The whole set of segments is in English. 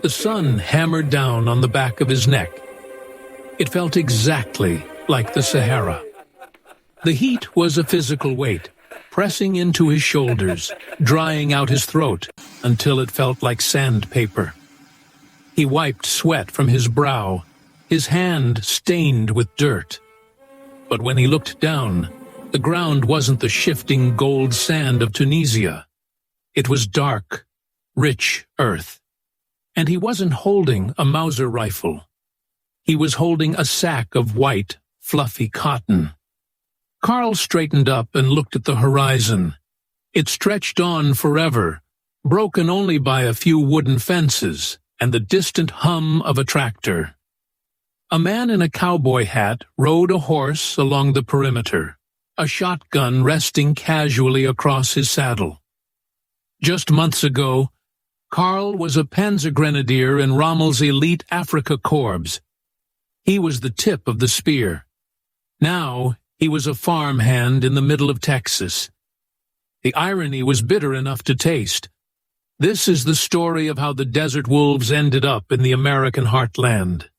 The sun hammered down on the back of his neck. It felt exactly like the Sahara. The heat was a physical weight, pressing into his shoulders, drying out his throat until it felt like sandpaper. He wiped sweat from his brow, his hand stained with dirt. But when he looked down, the ground wasn't the shifting gold sand of Tunisia. It was dark, rich earth. And he wasn't holding a Mauser rifle. He was holding a sack of white, fluffy cotton. Carl straightened up and looked at the horizon. It stretched on forever, broken only by a few wooden fences and the distant hum of a tractor. A man in a cowboy hat rode a horse along the perimeter, a shotgun resting casually across his saddle. Just months ago, Carl was a panzer grenadier in Rommel's elite Afrika Korps. He was the tip of the spear. Now he was a farmhand in the middle of Texas. The irony was bitter enough to taste. This is the story of how the desert wolves ended up in the American heartland.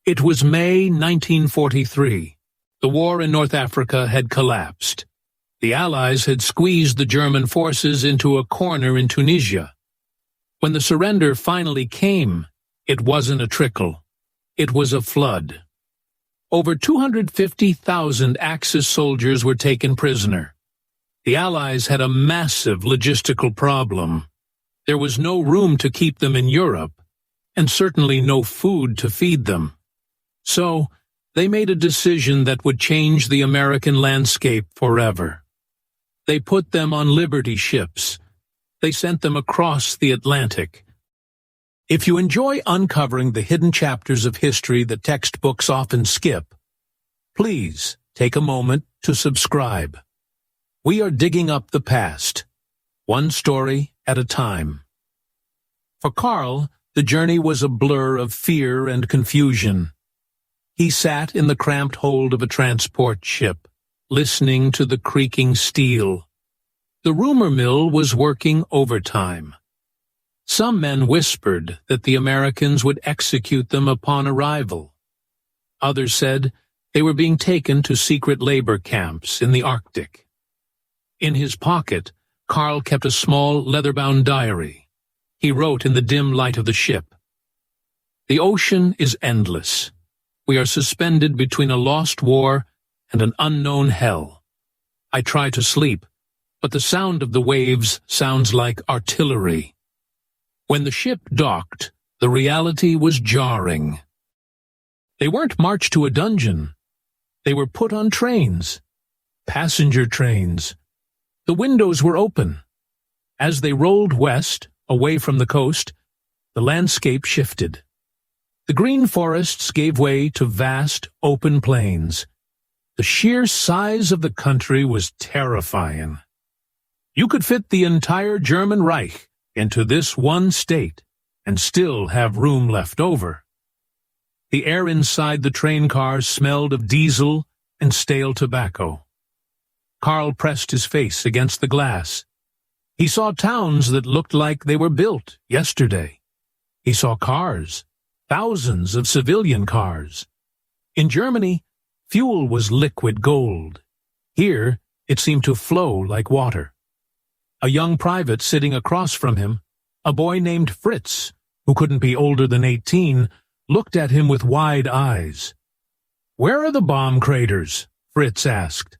It was May 1943. The war in North Africa had collapsed. The Allies had squeezed the German forces into a corner in Tunisia. When the surrender finally came, it wasn't a trickle. It was a flood. Over 250,000 Axis soldiers were taken prisoner. The Allies had a massive logistical problem. There was no room to keep them in Europe, and certainly no food to feed them. So, they made a decision that would change the American landscape forever. They put them on Liberty ships. They sent them across the Atlantic. If you enjoy uncovering the hidden chapters of history that textbooks often skip, please take a moment to subscribe. We are digging up the past, one story at a time. For Carl, the journey was a blur of fear and confusion. He sat in the cramped hold of a transport ship, listening to the creaking steel. The rumor mill was working overtime. Some men whispered that the Americans would execute them upon arrival. Others said they were being taken to secret labor camps in the Arctic. In his pocket, Carl kept a small leather-bound diary. He wrote in the dim light of the ship, "The ocean is endless. We are suspended between a lost war and an unknown hell. I try to sleep, but the sound of the waves sounds like artillery." When the ship docked, the reality was jarring. They weren't marched to a dungeon. They were put on trains, passenger trains. The windows were open. As they rolled west, away from the coast, the landscape shifted. The green forests gave way to vast, open plains. The sheer size of the country was terrifying. You could fit the entire German Reich into this one state and still have room left over. The air inside the train cars smelled of diesel and stale tobacco. Carl pressed his face against the glass. He saw towns that looked like they were built yesterday. He saw cars, thousands of civilian cars. In Germany, fuel was liquid gold. Here, it seemed to flow like water. A young private sitting across from him, a boy named Fritz, who couldn't be older than 18, looked at him with wide eyes. "Where are the bomb craters?" Fritz asked.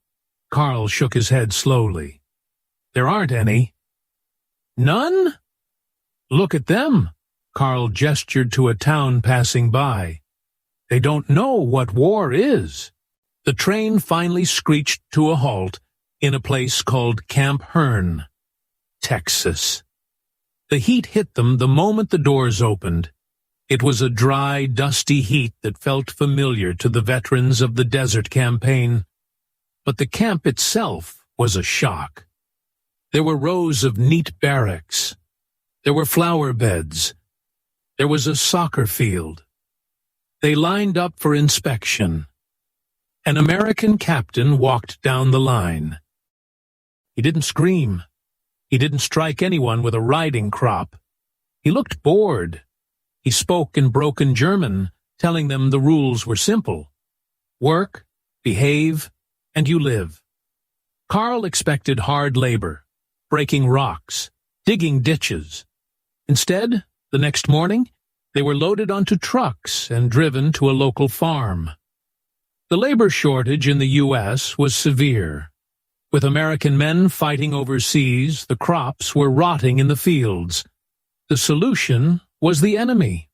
Carl shook his head slowly. "There aren't any." "None?" "Look at them." Carl gestured to a town passing by. "They don't know what war is." The train finally screeched to a halt in a place called Camp Hearne, Texas. The heat hit them the moment the doors opened. It was a dry, dusty heat that felt familiar to the veterans of the Desert Campaign. But the camp itself was a shock. There were rows of neat barracks. There were flower beds. There was a soccer field. They lined up for inspection. An American captain walked down the line. He didn't scream. He didn't strike anyone with a riding crop. He looked bored. He spoke in broken German, telling them the rules were simple. Work, behave, and you live. Karl expected hard labor, breaking rocks, digging ditches. Instead, the next morning, they were loaded onto trucks and driven to a local farm. The labor shortage in the U.S. was severe. With American men fighting overseas, the crops were rotting in the fields. The solution was the enemy.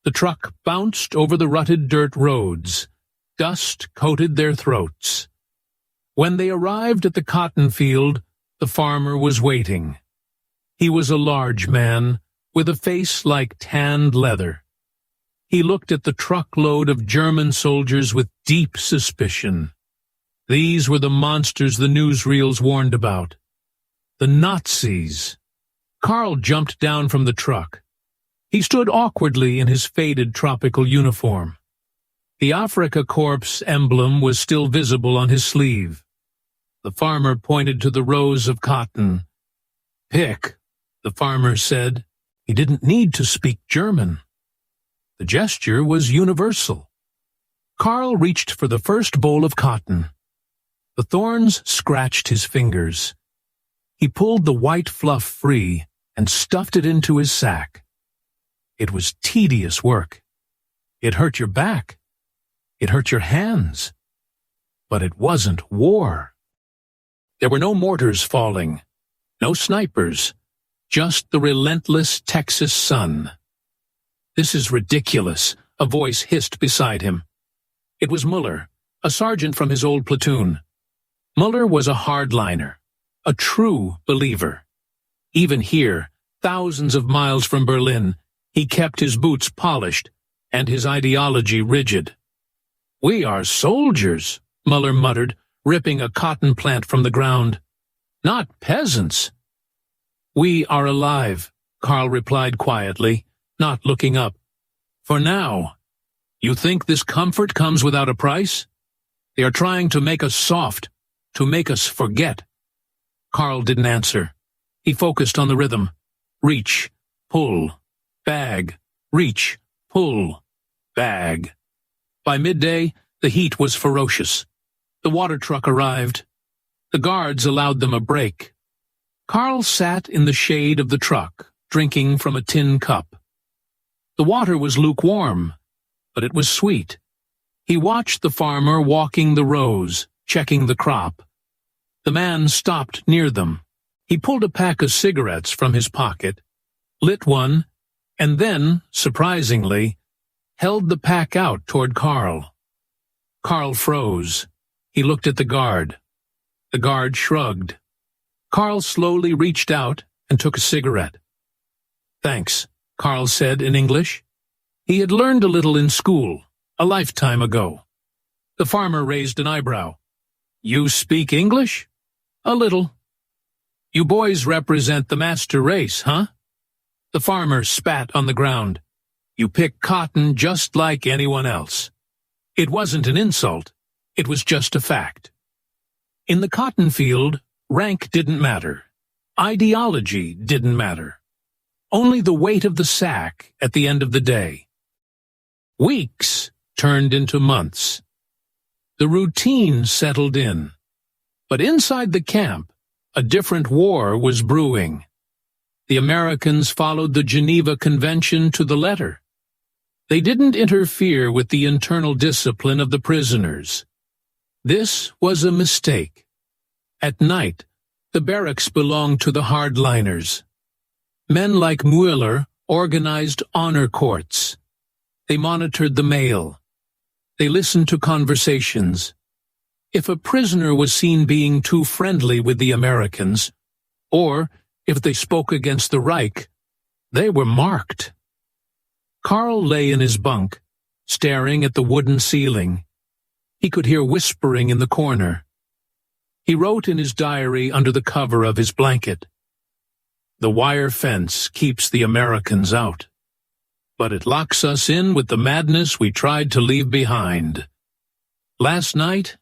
The truck bounced over the rutted dirt roads. Dust coated their throats. When they arrived at the cotton field, the farmer was waiting. He was a large man, with a face like tanned leather. He looked at the truckload of German soldiers with deep suspicion. These were the monsters the newsreels warned about. The Nazis. Karl jumped down from the truck. He stood awkwardly in his faded tropical uniform. The Afrika Korps emblem was still visible on his sleeve. The farmer pointed to the rows of cotton. "Pick," the farmer said. He didn't need to speak German. The gesture was universal. Karl reached for the first boll of cotton. The thorns scratched his fingers. He pulled the white fluff free and stuffed it into his sack. It was tedious work. It hurt your back. It hurt your hands. But it wasn't war. There were no mortars falling, no snipers, just the relentless Texas sun. "This is ridiculous," a voice hissed beside him. It was Muller, a sergeant from his old platoon. Muller was a hardliner, a true believer. Even here, thousands of miles from Berlin, he kept his boots polished and his ideology rigid. "We are soldiers," Muller muttered, ripping a cotton plant from the ground. "Not peasants." "We are alive," Karl replied quietly, not looking up. "For now. You think this comfort comes without a price? They are trying to make us soft, to make us forget." Karl didn't answer. He focused on the rhythm. Reach, pull, bag, reach, pull, bag. By midday, the heat was ferocious. The water truck arrived. The guards allowed them a break. Karl sat in the shade of the truck, drinking from a tin cup. The water was lukewarm, but it was sweet. He watched the farmer walking the rows, checking the crop. The man stopped near them. He pulled a pack of cigarettes from his pocket, lit one, and then, surprisingly, held the pack out toward Karl. Karl froze. He looked at the guard. The guard shrugged. Karl slowly reached out and took a cigarette. "Thanks," Karl said in English. He had learned a little in school, a lifetime ago. The farmer raised an eyebrow. "You speak English?" "A little." "You boys represent the master race, huh?" The farmer spat on the ground. "You pick cotton just like anyone else." It wasn't an insult. It was just a fact. In the cotton field, rank didn't matter. Ideology didn't matter. Only the weight of the sack at the end of the day. Weeks turned into months. The routine settled in. But inside the camp, a different war was brewing. The Americans followed the Geneva Convention to the letter. They didn't interfere with the internal discipline of the prisoners. This was a mistake. At night, the barracks belonged to the hardliners. Men like Mueller organized honor courts. They monitored the mail. They listened to conversations. If a prisoner was seen being too friendly with the Americans, or if they spoke against the Reich, they were marked. Karl lay in his bunk, staring at the wooden ceiling. He could hear whispering in the corner. He wrote in his diary under the cover of his blanket, "The wire fence keeps the Americans out, but it locks us in with the madness we tried to leave behind. Last night,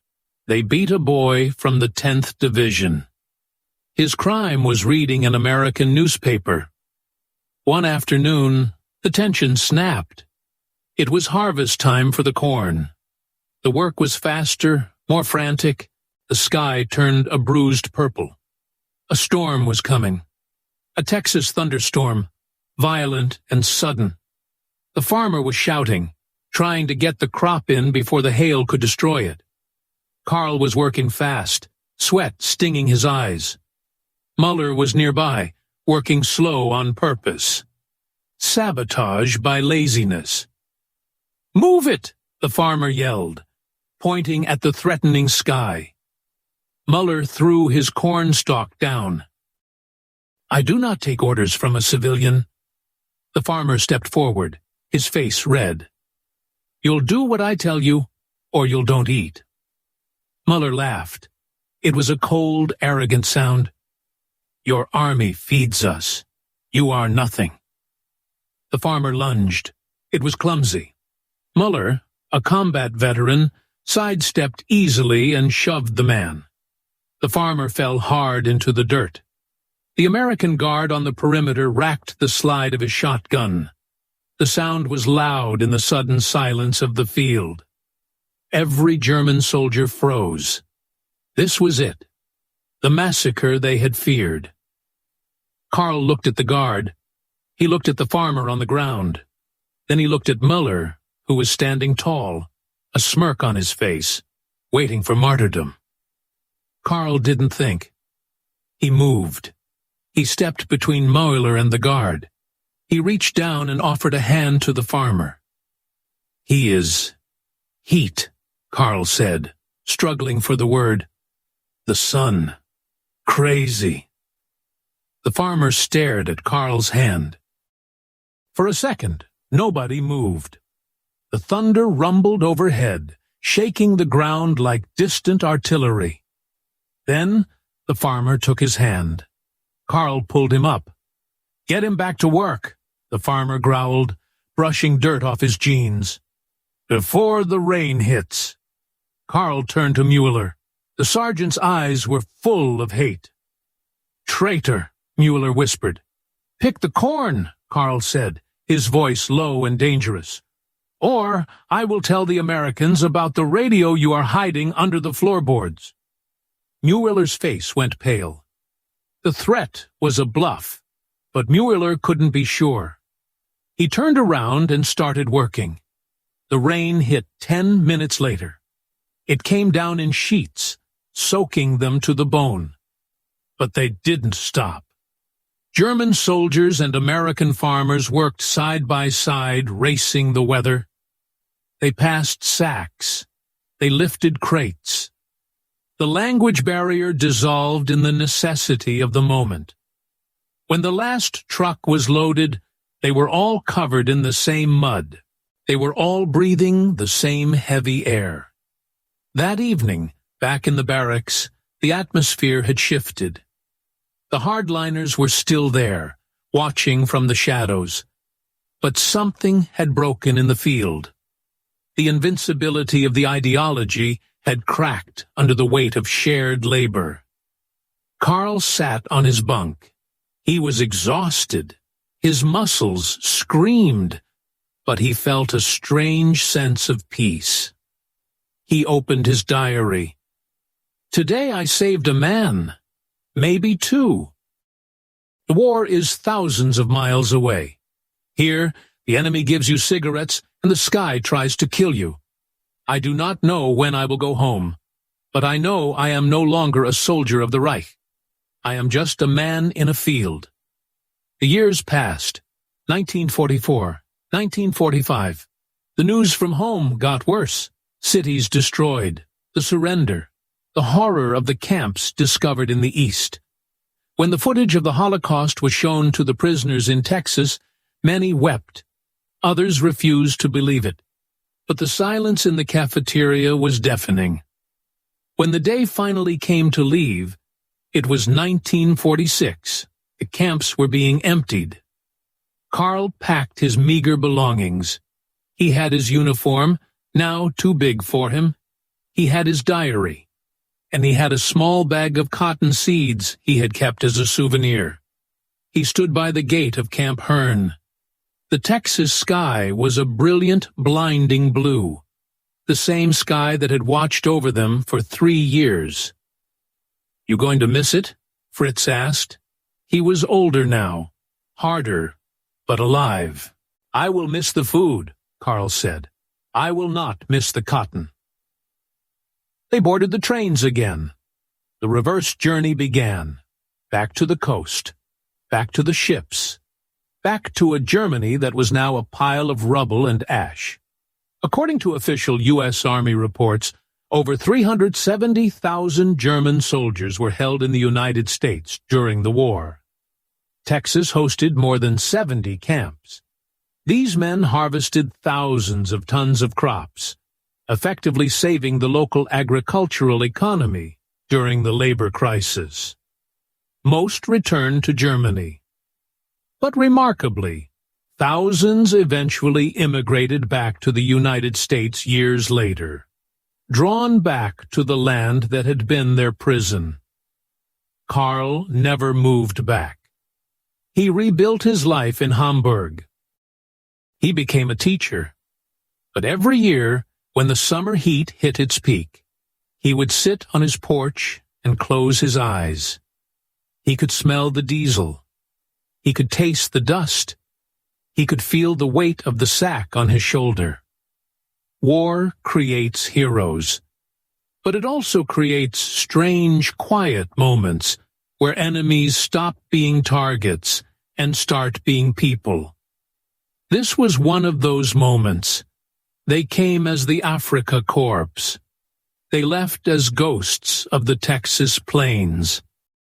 they beat a boy from the 10th Division. His crime was reading an American newspaper. One afternoon, The tension snapped. It was harvest time for the corn. The work was faster, more frantic. The sky turned a bruised purple. A storm was coming. A Texas thunderstorm, violent and sudden. The farmer was shouting, trying to get the crop in before the hail could destroy it. Carl was working fast, sweat stinging his eyes. Muller was nearby, working slow on purpose. Sabotage by laziness. "Move it!" the farmer yelled, pointing at the threatening sky. Muller threw his corn stalk down. "I do not take orders from a civilian." The farmer stepped forward, his face red. "You'll do what I tell you, or you'll don't eat." Muller laughed. It was a cold, arrogant sound. "Your army feeds us. You are nothing." The farmer lunged. It was clumsy. Muller, a combat veteran, sidestepped easily and shoved the man. The farmer fell hard into the dirt. The American guard on the perimeter racked the slide of his shotgun. The sound was loud in the sudden silence of the field. Every German soldier froze. This was it. The massacre they had feared. Carl looked at the guard. He looked at the farmer on the ground. Then he looked at Muller, who was standing tall, a smirk on his face, waiting for martyrdom. Carl didn't think. He moved. He stepped between Muller and the guard. He reached down and offered a hand to the farmer. "He is heat," Carl said, struggling for the word. "The sun. Crazy." The farmer stared at Carl's hand. For a second, nobody moved. The thunder rumbled overhead, shaking the ground like distant artillery. Then the farmer took his hand. Carl pulled him up. "Get him back to work," the farmer growled, brushing dirt off his jeans. "Before the rain hits." Carl turned to Mueller. The sergeant's eyes were full of hate. "Traitor," Mueller whispered. "Pick the corn," Carl said, his voice low and dangerous. "Or I will tell the Americans about the radio you are hiding under the floorboards." Mueller's face went pale. The threat was a bluff, but Mueller couldn't be sure. He turned around and started working. The rain hit 10 minutes later. It came down in sheets, soaking them to the bone. But they didn't stop. German soldiers and American farmers worked side by side, racing the weather. They passed sacks. They lifted crates. The language barrier dissolved in the necessity of the moment. When the last truck was loaded, they were all covered in the same mud. They were all breathing the same heavy air. That evening, back in the barracks, the atmosphere had shifted. The hardliners were still there, watching from the shadows. But something had broken in the field. The invincibility of the ideology had cracked under the weight of shared labor. Carl sat on his bunk. He was exhausted. His muscles screamed, but he felt a strange sense of peace. He opened his diary. "Today I saved a man, maybe two." The war is thousands of miles away. Here, the enemy gives you cigarettes and the sky tries to kill you. I do not know when I will go home, but I know I am no longer a soldier of the Reich. I am just a man in a field. The years passed. 1944, 1945. The news from home got worse. Cities destroyed. The surrender. The horror of the camps discovered in the East. When the footage of the Holocaust was shown to the prisoners in Texas, many wept. Others refused to believe it. But the silence in the cafeteria was deafening. When the day finally came to leave, it was 1946. The camps were being emptied. Carl packed his meager belongings. He had his uniform, now too big for him. He had his diary. And he had a small bag of cotton seeds he had kept as a souvenir. He stood by the gate of Camp Hearne. The Texas sky was a brilliant, blinding blue, the same sky that had watched over them for 3 years. "You going to miss it?" Fritz asked. He was older now, harder, but alive. "I will miss the food," Carl said. "I will not miss the cotton." They boarded the trains again. The reverse journey began. Back to the coast. Back to the ships. Back to a Germany that was now a pile of rubble and ash. According to official U.S. Army reports, over 370,000 German soldiers were held in the United States during the war. Texas hosted more than 70 camps. These men harvested thousands of tons of crops, effectively saving the local agricultural economy during the labor crisis. Most returned to Germany. But remarkably, thousands eventually immigrated back to the United States years later, drawn back to the land that had been their prison. Carl never moved back. He rebuilt his life in Hamburg. He became a teacher. But every year, when the summer heat hit its peak, he would sit on his porch and close his eyes. He could smell the diesel. He could taste the dust. He could feel the weight of the sack on his shoulder. War creates heroes, but it also creates strange, quiet moments where enemies stop being targets and start being people. This was one of those moments. They came as the Afrika Korps. They left as ghosts of the Texas plains.